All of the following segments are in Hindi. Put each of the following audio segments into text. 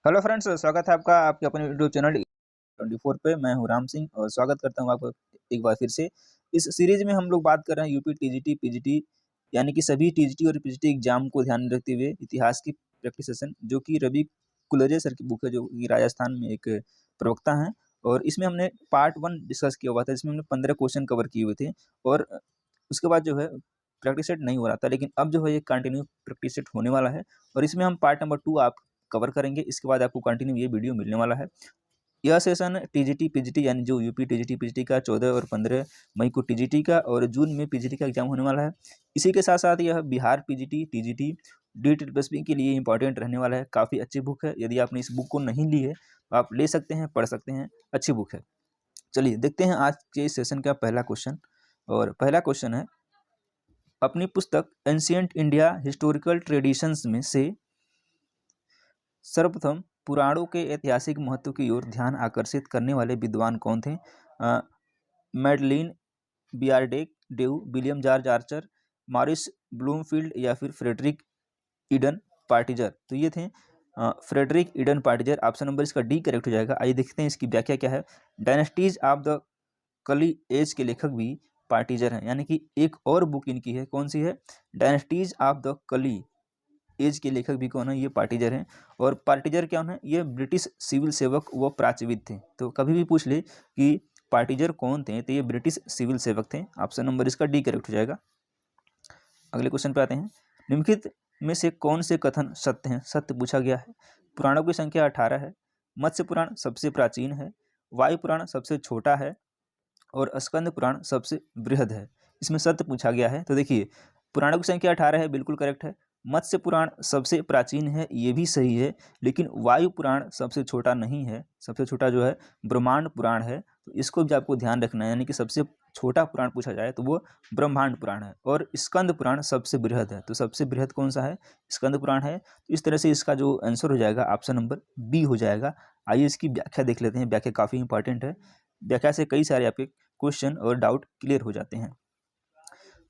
हेलो फ्रेंड्स, स्वागत है आपका आपके अपने यूट्यूब चैनल 24 पे। मैं हूं राम सिंह और स्वागत करता हूं आपको एक बार फिर से। इस सीरीज में हम लोग बात कर रहे हैं यूपी टीजीटी पीजीटी यानी कि सभी टीजीटी और पीजीटी एग्जाम को ध्यान में रखते हुए इतिहास की प्रैक्टिस सेशन, जो कि रवि कुलरे सर की बुक है, जो कि राजस्थान में एक प्रवक्ता हैं। और इसमें हमने पार्ट 1 डिस्कस किया हुआ था, इसमें हमने 15 क्वेश्चन कवर किए हुए थे। और उसके बाद जो है प्रैक्टिस सेट नहीं हो रहा था, लेकिन अब जो है ये कंटिन्यू प्रैक्टिस सेट होने वाला है। और इसमें हम पार्ट नंबर 2 आप कवर करेंगे। इसके बाद आपको कंटिन्यू ये वीडियो मिलने वाला है। यह सेशन टीजीटी पीजीटी यानी जो यूपी टीजीटी पीजीटी का 14 और 15 मई को टीजीटी का और जून में पीजीटी का एग्जाम होने वाला है। इसी के साथ साथ यह बिहार पीजीटी टीजीटी DTPSP के लिए इंपॉर्टेंट रहने वाला है। काफ़ी अच्छी बुक है, यदि आपने इस बुक को नहीं ली है तो आप ले सकते हैं, पढ़ सकते हैं, अच्छी बुक है। चलिए देखते हैं आज के इस सेशन का पहला क्वेश्चन। और पहला क्वेश्चन है, अपनी पुस्तक एंशियंट इंडिया हिस्टोरिकल ट्रेडिशंस में से सर्वप्रथम पुराणों के ऐतिहासिक महत्व की ओर ध्यान आकर्षित करने वाले विद्वान कौन थे? Madeleine Biardeau, William George Archer, Maurice Bloomfield या फिर फ्रेडरिक ईडन पार्टिजर। तो ये थे Frederick Eden Pargiter. Option number इसका डी करेक्ट हो जाएगा। आइए देखते हैं इसकी व्याख्या क्या है। Dynasties of the Kali age के लेखक भी पार्टिजर हैं, यानी कि एक और बुक इनकी है, कौन सी है? Dynasties of the Kali age के लेखक भी कौन है? ये पार्टिजर हैं। और पार्टिजर क्या है? ये ब्रिटिश सिविल सेवक व प्राचीविद थे। तो कभी भी पूछ ले कि पार्टिजर कौन थे, तो ये ब्रिटिश सिविल सेवक थे। ऑप्शन नंबर इसका डी करेक्ट हो जाएगा। अगले क्वेश्चन पे आते हैं। निम्नलिखित में से कौन से कथन सत्य हैं? सत्य पूछा गया है। पुराणों की संख्या 18 है। मत्स्य पुराण सबसे प्राचीन है। वायु पुराण सबसे छोटा है और स्कंद पुराण सबसे बृहद है। इसमें सत्य पूछा गया है। तो देखिए, पुराणों की संख्या 18 है, बिल्कुल करेक्ट है। मत्स्य पुराण सबसे प्राचीन है, ये भी सही है। लेकिन वायु पुराण सबसे छोटा नहीं है। सबसे छोटा जो है ब्रह्मांड पुराण है। तो इसको भी आपको ध्यान रखना है, यानी कि सबसे छोटा पुराण पूछा जाए तो वो ब्रह्मांड पुराण है। और स्कंद पुराण सबसे बृहद है। तो सबसे बृहद कौन सा है? स्कंद पुराण है। तो इस तरह से इसका जो आंसर हो जाएगा ऑप्शन नंबर बी हो जाएगा। आइए इसकी व्याख्या देख लेते हैं। व्याख्या काफ़ी इंपॉर्टेंट है। व्याख्या से कई सारे आपके क्वेश्चन और डाउट क्लियर हो जाते हैं।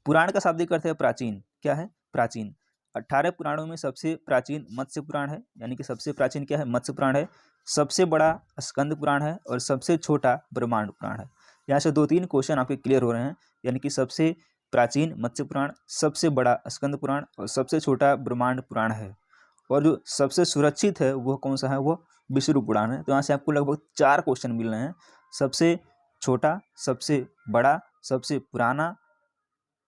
पुराण का शाब्दिक अर्थ है प्राचीन। क्या है? प्राचीन। 18 पुराणों में सबसे प्राचीन मत्स्य पुराण है, यानी कि सबसे प्राचीन क्या है? मत्स्य पुराण है। सबसे बड़ा स्कंद पुराण है और सबसे छोटा ब्रह्मांड पुराण है। यहाँ से 2-3 क्वेश्चन आपके क्लियर हो रहे हैं, यानी कि सबसे प्राचीन मत्स्य पुराण, सबसे बड़ा स्कंद पुराण और सबसे छोटा ब्रह्मांड पुराण है। और जो सबसे सुरक्षित है वो कौन सा है? वो विष्णु पुराण है। तो यहाँ से आपको लगभग 4 क्वेश्चन मिल रहे हैं। सबसे छोटा, सबसे बड़ा, सबसे पुराना।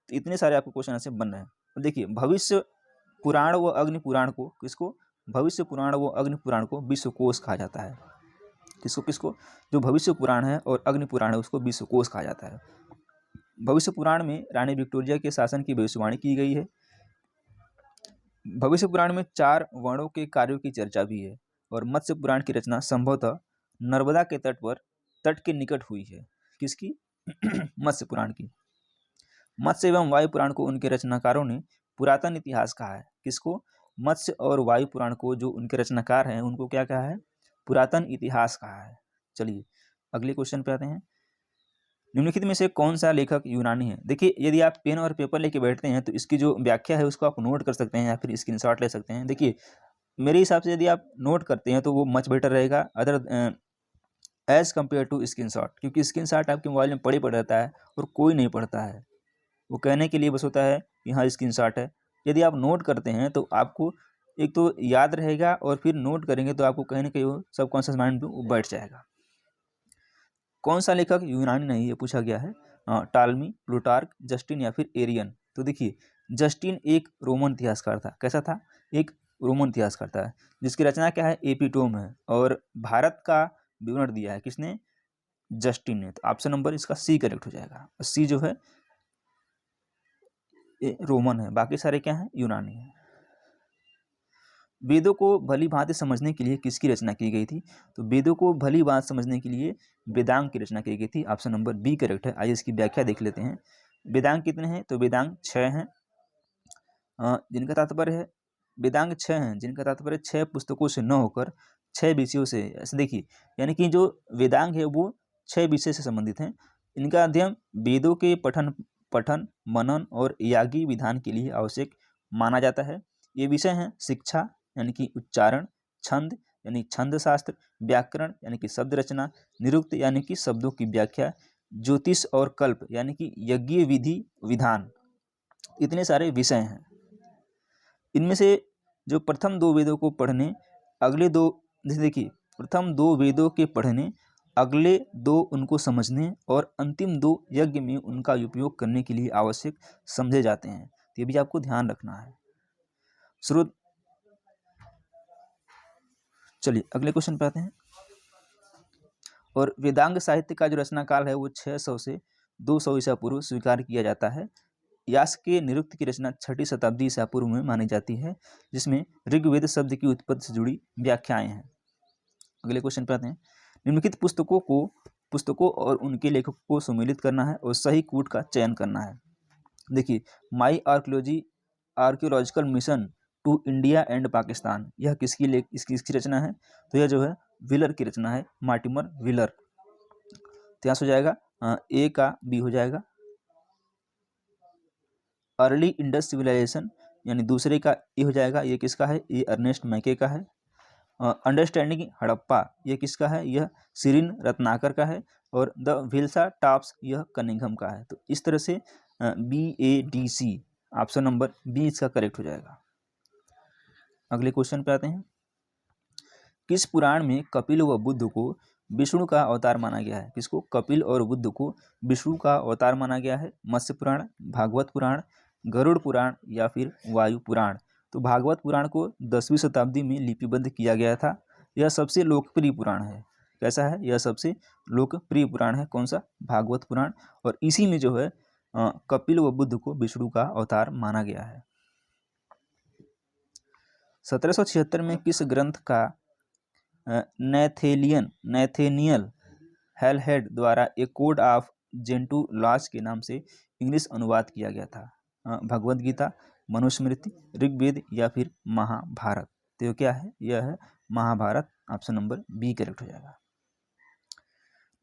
तो इतने सारे आपको क्वेश्चन ऐसे बन रहे हैं। तो देखिए, भविष्य पुराण व अग्नि पुराण को किसको? भविष्य पुराण व अग्नि पुराण को विश्वकोश कहा जाता है। किसको किसको? जो भविष्य पुराण है और अग्नि पुराण है उसको विश्वकोश कहा जाता है। भविष्य पुराण में रानी विक्टोरिया के शासन की भविष्यवाणी की गई है। भविष्य पुराण में 4 वर्णों के कार्यों की चर्चा भी है। और मत्स्य पुराण की रचना संभवतः नर्मदा के तट के निकट हुई है। किसकी? मत्स्य पुराण की। मत्स्य एवं वायु पुराण को उनके रचनाकारों ने पुरातन इतिहास कहा है। किसको? मत्स्य और वायु पुराण को जो उनके रचनाकार हैं उनको क्या कहा है? पुरातन इतिहास कहा है। चलिए अगले क्वेश्चन पे आते हैं। निम्नलिखित में से कौन सा लेखक यूनानी है? देखिए, यदि आप पेन और पेपर लेके बैठते हैं तो इसकी जो व्याख्या है उसको आप नोट कर सकते हैं या फिर स्क्रीनशॉट ले सकते हैं। देखिए, मेरे हिसाब से यदि आप नोट करते हैं तो वो मच बेटर रहेगा other as compare to screenshot, क्योंकि स्क्रीनशॉट आपके मोबाइल में पड़ रहता है और कोई नहीं पढ़ता है। वो कहने के लिए बस होता है कि हाँ स्क्रीनशॉट है। यदि आप नोट करते हैं तो आपको एक तो याद रहेगा और फिर नोट करेंगे तो आपको कहीं ना कहीं वो सबकॉन्शियस माइंड में वो बैठ जाएगा। कौन सा लेखक यूनानी नहीं है पूछा गया है? टालमी, प्लूटार्क, जस्टिन या फिर एरियन। तो देखिए, जस्टिन एक रोमन इतिहासकार था। कैसा था? एक रोमन इतिहासकार था, जिसकी रचना क्या है? एपिटोम है। और भारत का विवरण दिया है किसने? जस्टिन ने। तो ऑप्शन नंबर इसका सी करेक्ट हो जाएगा। सी जो है ये रोमन है, बाकी सारे क्या हैं? यूनानी है। वेदों को भली भांति समझने के लिए किसकी रचना की गई थी? तो वेदों को भली भांति समझने के लिए वेदांग की रचना की गई थी। ऑप्शन नंबर बी करेक्ट है। आइए इसकी व्याख्या देख लेते हैं। वेदांग कितने हैं? तो वेदांग 6 हैं, जिनका तात्पर्य है वेदांग 6 हैं, जिनका तात्पर्य 6 पुस्तकों से न होकर 6 विषयों से। ऐसे देखिए, यानी कि जो वेदांग है वो 6 विषय से संबंधित हैं। इनका अध्ययन वेदों के पठन मनन और यागी विधान के लिए आवश्यक माना जाता है। ये विषय हैं शिक्षा यानी कि उच्चारण, छंद, यानी छंद शास्त्र, व्याकरण यानी कि शब्द रचना, निरुक्त यानी कि शब्दों की व्याख्या, ज्योतिष और कल्प यानी कि यज्ञ विधि विधान। इतने सारे विषय हैं। इनमें से जो प्रथम दो वेदों को पढ़ने, अगले दो, जैसे देखिए प्रथम दो वेदों के पढ़ने, अगले दो उनको समझने और अंतिम दो यज्ञ में उनका उपयोग करने के लिए आवश्यक समझे जाते हैं। तो ये भी आपको ध्यान रखना है। स्रोत, चलिए अगले क्वेश्चन पे आते हैं। और वेदांग साहित्य का जो रचना काल है वो 600 से 200 ईसा पूर्व स्वीकार किया जाता है। यास के निरुक्त की रचना 6ठी शताब्दी ईसा पूर्व में मानी जाती है, जिसमें ऋग्वेद शब्द की उत्पत्ति से जुड़ी व्याख्याएं हैं। अगले क्वेश्चन पे आते हैं। निम्नलिखित पुस्तकों और उनके लेखकों को सम्मिलित करना है और सही कूट का चयन करना है। देखिए, my archaeological mission to India and Pakistan, यह किसकी रचना है? तो यह जो है व्हीलर की रचना है, मार्टिमर व्हीलर। तो यहाँ से हो जाएगा ए का बी हो जाएगा। अर्ली इंडस सिविलाइजेशन यानी दूसरे का ए हो जाएगा, ये किसका है? ये अर्नेस्ट मैके का है। अंडरस्टैंडिंग हड़प्पा, यह किसका है? यह सिरिन रत्नाकर का है। और द विल्सा टॉप्स, यह कनिंघम का है। तो इस तरह से BADC ऑप्शन नंबर बी इसका करेक्ट हो जाएगा। अगले क्वेश्चन पे आते हैं। किस पुराण में कपिल व बुद्ध को विष्णु का अवतार माना गया है? किसको? कपिल और बुद्ध को विष्णु का अवतार माना गया है। मत्स्य पुराण, भागवत पुराण, गरुड़ पुराण या फिर वायु पुराण। तो भागवत पुराण को 10वीं शताब्दी में लिपिबद्ध किया गया था। यह सबसे लोकप्रिय पुराण है। कैसा है? यह सबसे लोकप्रिय पुराण है। कौन सा? भागवत पुराण। और इसी में जो है कपिल व बुद्ध को विष्णु का अवतार माना गया है। 1776 में किस ग्रंथ का नैथेनियल हेलहेड द्वारा ए कोड ऑफ जेंटू लॉज के नाम से इंग्लिश अनुवाद किया गया था? भगवद गीता, मनुस्मृति, ऋग्वेद या फिर महाभारत। तो ये क्या है? यह है Mahabharat. Option number B correct हो जाएगा।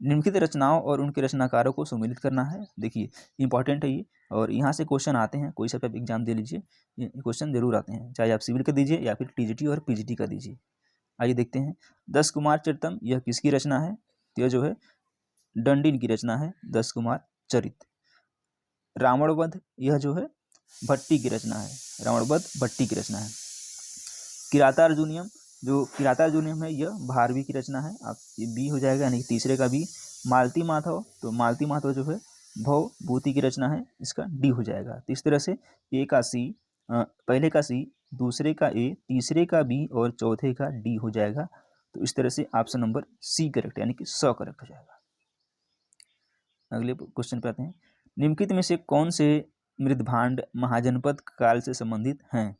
निम्नलिखित रचनाओं और उनके रचनाकारों को सम्मिलित करना है। देखिए इंपॉर्टेंट है ये, और यहाँ से क्वेश्चन आते हैं। कोई सा आप एग्जाम दे लीजिए, ये क्वेश्चन जरूर आते हैं, चाहे आप सिविल का दीजिए या फिर TGT और PGT का दीजिए। आइए देखते हैं। 10 कुमार चरितम, यह किसकी रचना है? तो यह जो है डंडिन की रचना है, 10 कुमार चरित। रावणवध, यह जो है भट्टी की रचना है। रावणवध भट्टी की रचना है। किरातार्जुनियम, जो किरातार्जुनियम है, यह भारवी की रचना है। आप ये बी हो जाएगा, यानी कि तीसरे का बी। मालती माधव, तो मालती माधव जो है भवभूति की रचना है, इसका डी हो जाएगा। तो इस तरह से ए का सी, पहले का सी, दूसरे का ए, तीसरे का बी और चौथे का डी हो जाएगा। तो इस तरह से ऑप्शन नंबर सी करेक्ट, यानी कि 100 करेक्ट हो जाएगा। अगले क्वेश्चन पे आते हैं। निम्नलिखित में से कौन से मृदभांड महाजनपद काल से संबंधित हैं?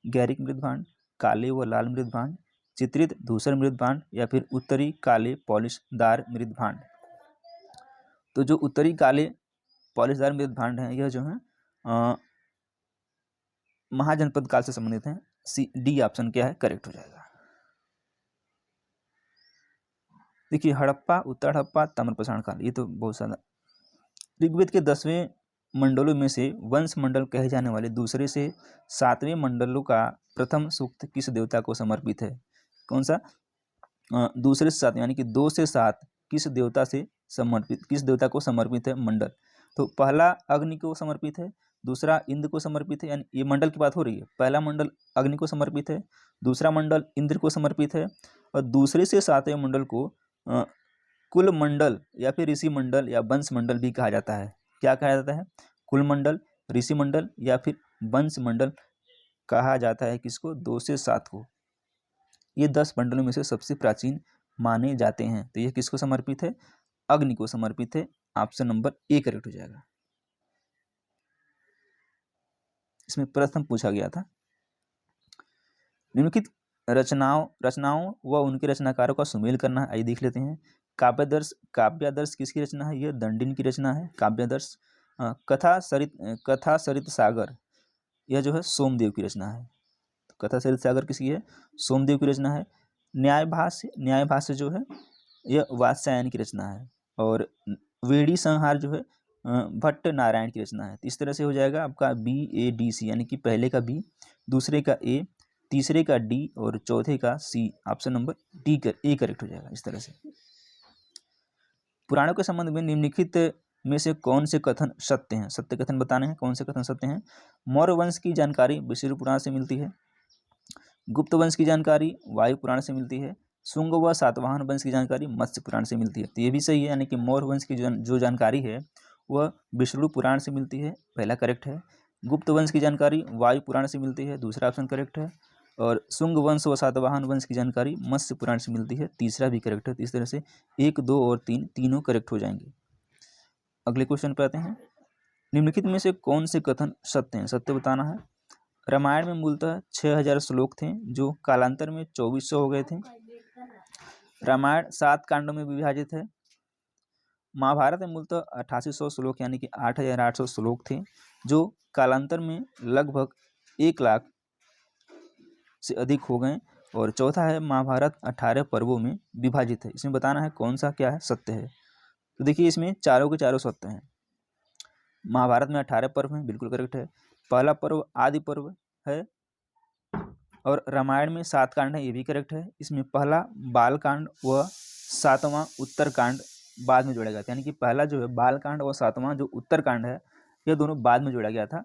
गैरिक मृदभांड, काले व लाल मृदभांड, चित्रित धूसर मृदभांड या फिर उत्तरी काले पॉलिशदार मृदभांड। तो जो उत्तरी काले पॉलिशदार मृदभांड हैं, यह जो है महाजनपद काल से संबंधित हैं। डी ऑप्शन क्या है? करेक्ट हो जाएगा। देखिए हड़प्पा, उत्तर हड़प्पा, ताम्रपाषाण काल, ये तो बहुत सारा। ऋग्वेद के 10वें मंडलों में से वंश मंडल कहे जाने वाले दूसरे से 7वें मंडलों का प्रथम सूक्त किस देवता को समर्पित है? कौन सा? दूसरे से 7, यानी कि 2 से 7 किस देवता को समर्पित है मंडल? तो पहला अग्नि को समर्पित है, दूसरा इंद्र को समर्पित है, यानी ये मंडल की बात हो रही है। पहला मंडल अग्नि को समर्पित है, दूसरा मंडल इंद्र को समर्पित है, और दूसरे से 7वें मंडल को कुल मंडल या फिर ऋषि मंडल या वंश मंडल भी कहा जाता है। क्या कहा जाता है? कुल मंडल, ऋषि मंडल या फिर वंश मंडल कहा जाता है। किसको? 2 से 7 को। ये 10 मंडलों में से सबसे प्राचीन माने जाते हैं। तो यह किसको समर्पित है? अग्नि को समर्पित है। ऑप्शन नंबर ए करेक्ट हो जाएगा। इसमें प्रथम पूछा गया था। निम्नलिखित रचनाओं व उनके रचनाकारों का सुमेल करना है। आइए देख लेते हैं। काव्यादर्श किसकी रचना है? यह दंडिन की रचना है, काव्यादर्श। कथा सरित सागर, यह जो है सोमदेव की रचना है। कथा सरित सागर किसकी है? सोमदेव की रचना है। न्यायभाष्य जो है यह वात्स्यायन की रचना है। और वेड़ी संहार जो है भट्ट नारायण की रचना है। तो इस तरह से हो जाएगा आपका BADC, यानी कि पहले का बी, दूसरे का ए, तीसरे का डी और चौथे का सी। ऑप्शन नंबर डी कर ए करेक्ट हो जाएगा। इस तरह से पुराणों के संबंध में निम्नलिखित में से कौन से कथन सत्य हैं? सत्य कथन बताने हैं, कौन से कथन सत्य हैं? मौर्य वंश की जानकारी विष्णु पुराण से मिलती है। गुप्त वंश की जानकारी वायु पुराण से मिलती है। शुंग व सातवाहन वंश की जानकारी मत्स्य पुराण से मिलती है। तो ये भी सही है, यानी कि मौर्य वंश की जो जानकारी है वह विष्णु पुराण से मिलती है, पहला करेक्ट है। गुप्त वंश की जानकारी वायु पुराण से मिलती है, दूसरा ऑप्शन करेक्ट है। और शुंग वंश व सातवाहन वंश की जानकारी मत्स्य पुराण से मिलती है, तीसरा भी करेक्ट है। तो इस तरह से 1, 2 और 3 तीनों करेक्ट हो जाएंगे। अगले क्वेश्चन पे आते हैं। निम्नलिखित में से कौन से कथन सत्य हैं? सत्य बताना है। रामायण में मूलतः 6000 श्लोक थे जो कालांतर में 2400 हो गए थे। रामायण 7 कांडों में विभाजित है। महाभारत में मूलतः 8800 श्लोक यानी कि 8800 श्लोक थे जो कालांतर में लगभग 1 लाख से अधिक हो गए। और चौथा है महाभारत 18 पर्वों में विभाजित है। इसमें बताना है कौन सा क्या है सत्य है। तो देखिए इसमें चारों के चारों सत्य हैं। महाभारत में 18 पर्व हैं, बिल्कुल करेक्ट है। पहला पर्व आदि पर्व है। और रामायण में 7 कांड है, ये भी करेक्ट है। इसमें पहला बाल कांड व 7वां उत्तर कांड बाद में जोड़ा गया था, यानी कि पहला जो है बाल कांड और 7वां जो उत्तर कांड है ये दोनों बाद में जोड़ा गया था।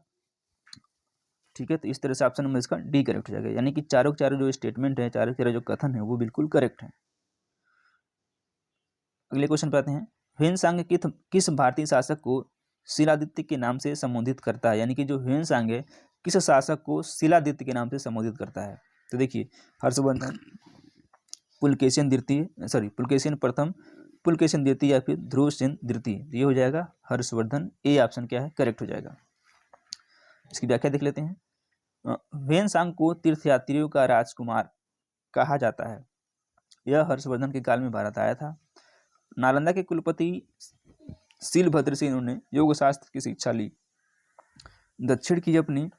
ठीक है, तो इस तरह से ऑप्शन नंबर इसका डी करेक्ट हो जाएगा। यानी कि चारों के चारों जो स्टेटमेंट है, चारों के चारों जो कथन है वो बिल्कुल करेक्ट है। अगले क्वेश्चन पे आते हैं। ह्वेनसांग किस भारतीय शासक को शिलादित्य के नाम से संबोधित करता है? यानी कि जो ह्वेनसांग है किस शासक को शिलादित्य के नाम से संबोधित करता है? तो देखिए हर्षवर्धन, पुलकेशिन प्रथम, पुलकेशिन द्वितीय या फिर ध्रुवसेन द्वितीय। ये हो जाएगा हर्षवर्धन। ए ऑप्शन क्या है करेक्ट हो जाएगा। इसकी व्याख्या देख लेते हैं। ह्वेनसांग को तीर्थयात्रियों का राजकुमार कहा जाता है। यह हर्षवर्धन के काल में भारत आया था। नालंदा के कुलपति शीलभद्र से इन्होंने योग शास्त्र की शिक्षा ली। दक्षिण की अपनी